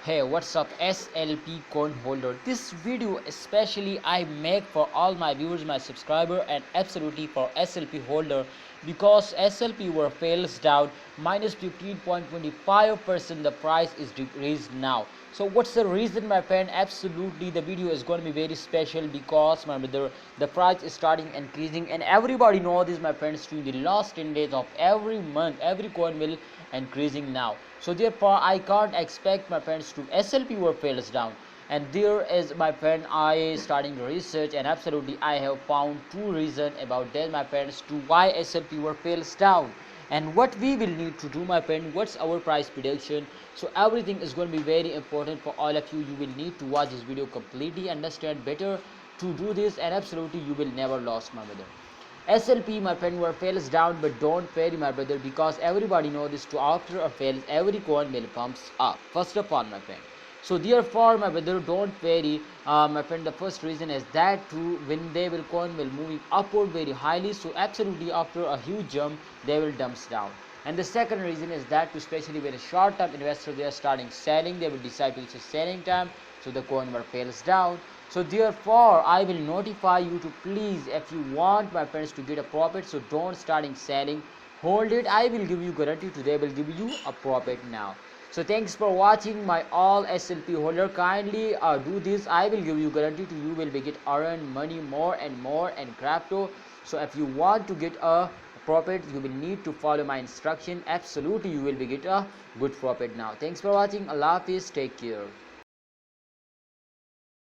Hey, what's up SLP Coin Holder? This video especially I make for all my viewers, my subscriber, and absolutely for SLP Holder, because SLP were fails down minus 15.25%. The price is decreased now. So what's the reason, my friend? Absolutely the video is going to be very special, because my brother, the price is starting increasing, and everybody know this, my friends. During the last 10 days of every month, every coin will increasing now. So therefore I can't expect, my friends, to SLP were fails down. And there is, my friend, I starting research, and absolutely I have found two reasons about that, my friends, to why SLP were fails down, and what we will need to do, my friend, what's our price prediction. So everything is going to be very important for all of you. You will need to watch this video completely, understand better to do this, and absolutely you will never lose, my brother. SLP, my friend, were fails down, but don't worry, my brother, because everybody know this, to after a fail every coin will comes up first of all, my friend. So therefore, my brother, don't worry, my friend. The first reason is that to when they will coin will moving upward very highly, so absolutely after a huge jump they will dumps down. And the second reason is that, especially when a short term investor, they are starting selling, they will decide to, it's a selling time, so the coin will fails down. So therefore I will notify you to please, if you want, my friends, to get a profit, so don't starting selling, hold it. I will give you guarantee today, will give you a profit now. So thanks for watching, my all SLP holder. Kindly do this. I will give you guarantee to you will be get earn money more and more in crypto. So if you want to get a profit, you will need to follow my instruction. Absolutely you will be get a good profit now. Thanks for watching. Allah Hafiz. Take care.